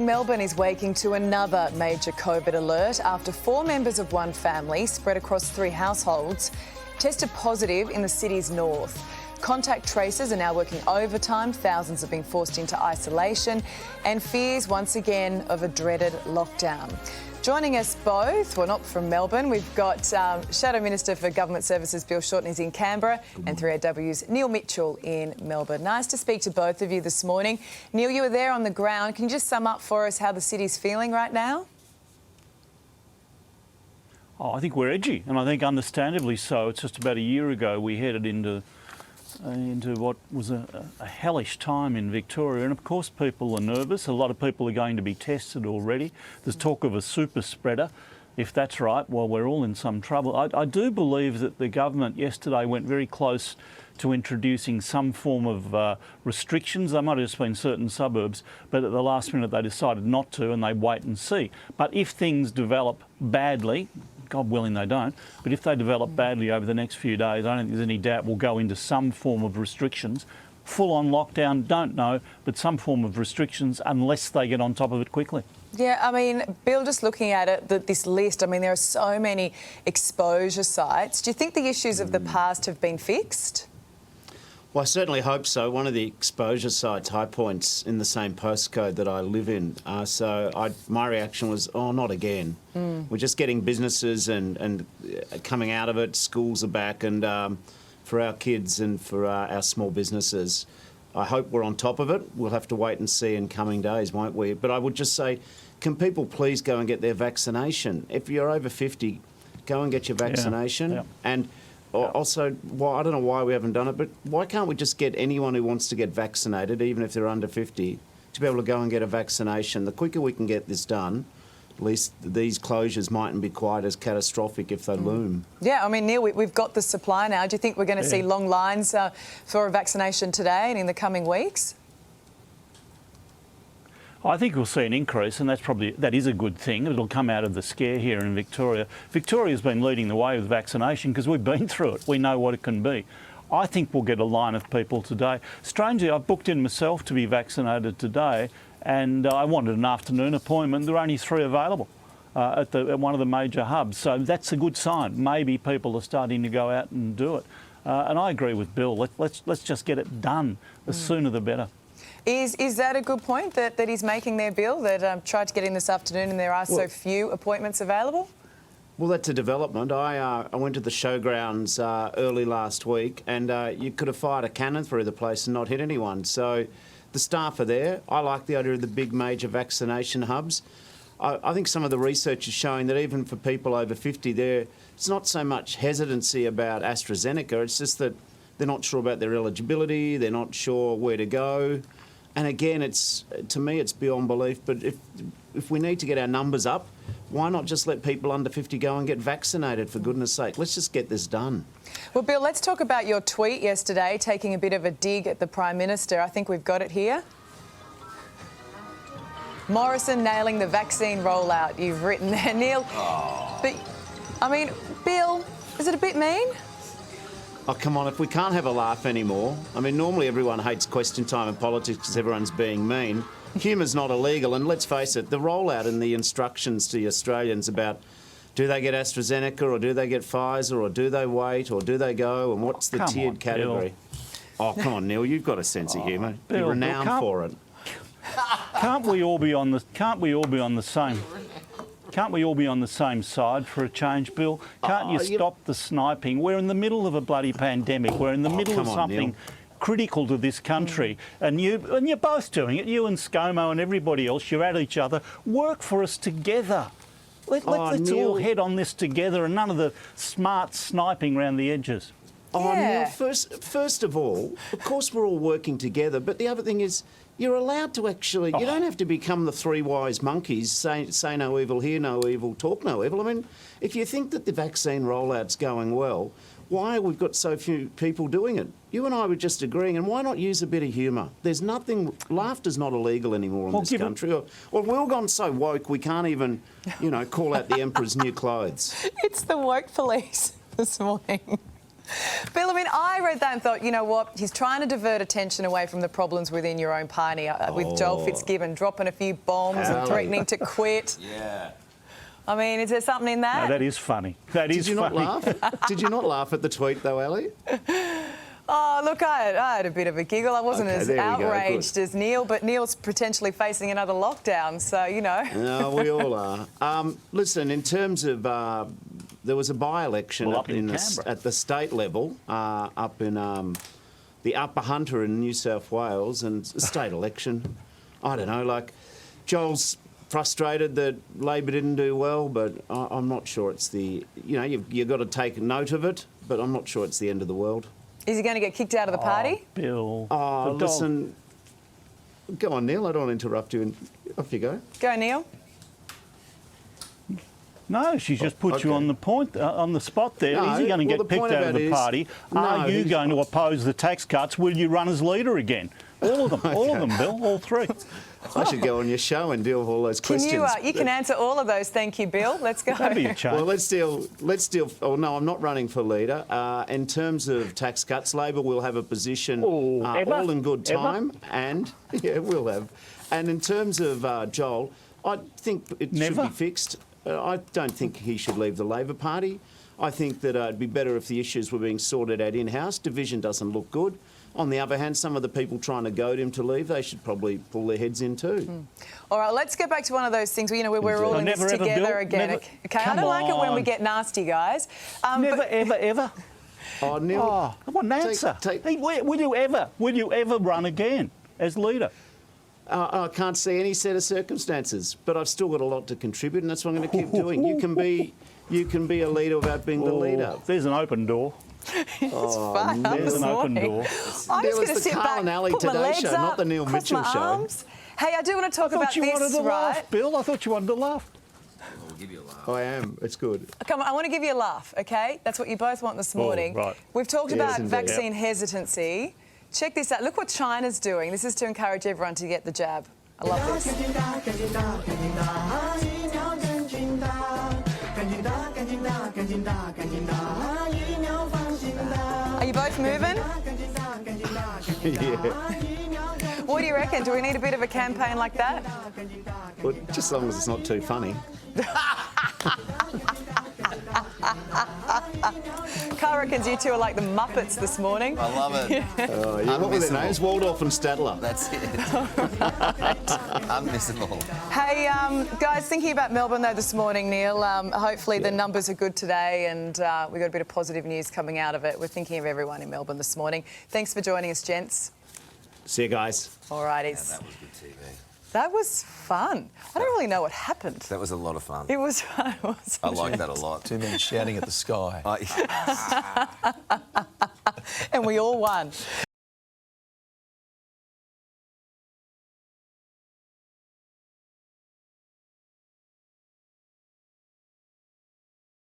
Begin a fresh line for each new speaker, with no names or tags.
Melbourne is waking to another major COVID alert after 4 members of one family spread across 3 households tested positive in the city's north. Contact tracers are now working overtime, thousands have been forced into isolation and fears once again of a dreaded lockdown. Joining us both, well, not from Melbourne, we've got Shadow Minister for Government Services Bill Shorten is in Canberra and 3AW's Neil Mitchell in Melbourne. Nice to speak to both of you this morning. Neil, you were there on the ground. Can you just sum up for us how the city's feeling right now?
Oh, I think we're edgy, and I think understandably so. It's just about a year ago we headed into what was a hellish time in Victoria, and of course people are nervous. A lot of people are going to be tested already. There's talk of a super spreader. If that's right, well, we're all in some trouble. I do believe that the government yesterday went very close to introducing some form of restrictions. They might have just been certain suburbs, but at the last minute they decided not to, and they wait and see. But if things develop badly, God willing they don't, but if they develop badly over the next few days, I don't think there's any doubt we'll go into some form of restrictions. Full-on lockdown, don't know, but some form of restrictions unless they get on top of it quickly.
Yeah, I mean, Bill, just looking at it, this list, I mean, there are so many exposure sites. Do you think the issues of the past have been fixed?
Well, I certainly hope so. One of the exposure sites, High Point's in the same postcode that I live in. My reaction was, oh, not again. We're just getting businesses and coming out of it. Schools are back, and for our kids and for our small businesses, I hope we're on top of it. We'll have to wait and see in coming days, won't we? But I would just say, can people please go and get their vaccination? If you're over 50, go and get your vaccination.
Yeah.
And also, well, I don't know why we haven't done it, but why can't we just get anyone who wants to get vaccinated, even if they're under 50, to be able to go and get a vaccination? The quicker we can get this done, at least these closures mightn't be quite as catastrophic if they loom. Yeah,
I mean, Neil, we've got the supply now. Do you think we're going to see long lines for a vaccination today and in the coming weeks?
I think we'll see an increase, and that is a good thing. It'll come out of the scare here in Victoria. Victoria's been leading the way with vaccination because we've been through it. We know what it can be. I think we'll get a line of people today. Strangely, I've booked in myself to be vaccinated today, and I wanted an afternoon appointment. There are only 3 available at one of the major hubs, so that's a good sign. Maybe people are starting to go out and do it. And I agree with Bill. Let's just get it done. The sooner the better.
Is that a good point that he's making there, Bill, that tried to get in this afternoon and there are so few appointments available?
Well, that's a development. I went to the showgrounds early last week, and you could have fired a cannon through the place and not hit anyone. So the staff are there. I like the idea of the big major vaccination hubs. I think some of the research is showing that even for people over 50, it's not so much hesitancy about AstraZeneca, it's just that they're not sure about their eligibility, they're not sure where to go. And again, to me, it's beyond belief. But if we need to get our numbers up, why not just let people under 50 go and get vaccinated, for goodness sake? Let's just get this done.
Well, Bill, let's talk about your tweet yesterday, taking a bit of a dig at the Prime Minister. I think we've got it here. Morrison nailing the vaccine rollout, you've written there, Neil. But, I mean, Bill, is it a bit mean?
Oh, come on, if we can't have a laugh anymore. I mean, normally everyone hates question time in politics because everyone's being mean. Humour's not illegal, and let's face it, the rollout and the instructions to the Australians about do they get AstraZeneca or do they get Pfizer or do they wait or do they go, and what's the tiered category? Bill. Oh, come on, Neil, you've got a sense of humour. You're renowned for it.
Can't we all be on the same? Can't we all be on the same side for a change, Bill? Can't you stop the sniping? We're in the middle of a bloody pandemic. We're in the middle of something critical to this country. And you're both doing it. You and Scomo and everybody else, you're at each other. Work for us together. Let's all head on this together, and none of the smart sniping around the edges.
Oh, Neil, first of all, of course we're all working together, but the other thing is you're allowed to actually, you don't have to become the 3 wise monkeys, say no evil, hear no evil, talk no evil. I mean, if you think that the vaccine rollout's going well, why have we got so few people doing it? You and I were just agreeing, and why not use a bit of humour? There's nothing, laughter's not illegal anymore in this country. Or we've all gone so woke we can't even, call out the Emperor's new clothes.
It's the woke police this morning. Bill, I mean, I read that and thought, you know what, he's trying to divert attention away from the problems within your own party with Joel Fitzgibbon dropping a few bombs and threatening to quit.
Yeah.
I mean, is there something in that?
No, that is funny. That is
Did you
funny.
not laugh? Did you not laugh at the tweet though, Ellie?
Oh, look, I had a bit of a giggle. I wasn't
Okay,
as
there we go,
outraged
good.
as Neil, but Neil's potentially facing another lockdown, so, you know.
No, we all are. Listen, in terms of... there was a by-election
Well, up in
at
Canberra.
the state level, up in the Upper Hunter in New South Wales, and a state election. I don't know, like, Joel's frustrated that Labor didn't do well, but I'm not sure it's the... You know, you've got to take note of it, but I'm not sure it's the end of the world.
Is he going to get kicked out of the party?
Bill.
Oh,
the dog.
listen... Go on, Neil, I don't want to interrupt you, and off you go.
Go, Neil.
No, she's just put you
okay.
on the point, on the spot there.
No,
Is he going to
well,
get
the point
picked out of
about
the
it is-
party?
No,
Are you
he's-
going to oppose the tax cuts? Will you run as leader again? All of them, all of them, Bill, all three.
I should go on your show and deal with all those
Can
questions.
you can answer all of those. Thank you, Bill. Let's go.
That'd be a change.
Well, let's deal. Oh no, I'm not running for leader. In terms of tax cuts, Labor will have a position
ever?
all in good
Ever?
time, and yeah, we'll have. And in terms of Joel, I think it should
Never.
be fixed. I don't think he should leave the Labor Party. I think that it'd be better if the issues were being sorted out in-house. Division doesn't look good. On the other hand, some of the people trying to goad him to leave, they should probably pull their heads in too.
All right, let's go back to one of those things where, you know, where we're all
Oh,
in this
never ever,
together
Bill.
again.
Never.
Okay, I
Come
don't like it when we
on.
get nasty, guys.
Never,
But
ever, ever.
Oh, Neil,
Oh, I want an answer. Hey, will you ever run again as leader?
I can't see any set of circumstances, but I've still got a lot to contribute, and that's what I'm going to keep doing. You can be a leader without being the leader.
There's an open door.
it's fun
there's
this
an open
morning.
door.
I'm
There
just
was
going to
the
sit
Karl
back,
and Ali
put my
Today
legs
show,
up,
not the Neil
cross
Mitchell
my
show.
arms. Hey, I do want to talk
I
about
thought you
this,
wanted to
right?
laugh, Bill. I thought you wanted to laugh.
We'll give you a laugh.
I am. It's good.
Come on, I want to give you a laugh, okay? That's what you both want this morning.
right.
We've talked
Yes,
about
indeed.
vaccine hesitancy. Check this out. Look what China's doing. This is to encourage everyone to get the jab. I love this. Are you both moving?
Yeah.
What do you reckon? Do we need a bit of a campaign like that?
Well, just as long as it's not too funny.
Karl reckons you two are like the Muppets this morning.
I love it.
Yeah, what were their
Unmissable.
names? Waldorf and Stadler.
That's it. Unmissable.
Hey, guys, thinking about Melbourne, though, this morning, Neil, hopefully the numbers are good today and we got a bit of positive news coming out of it. We're thinking of everyone in Melbourne this morning. Thanks for joining us, gents.
See you guys.
All right,
That was good TV.
that was fun. I don't really know what happened.
That was a lot of fun.
It was fun.
I like that a lot.
Two men shouting at the sky.
And we all won.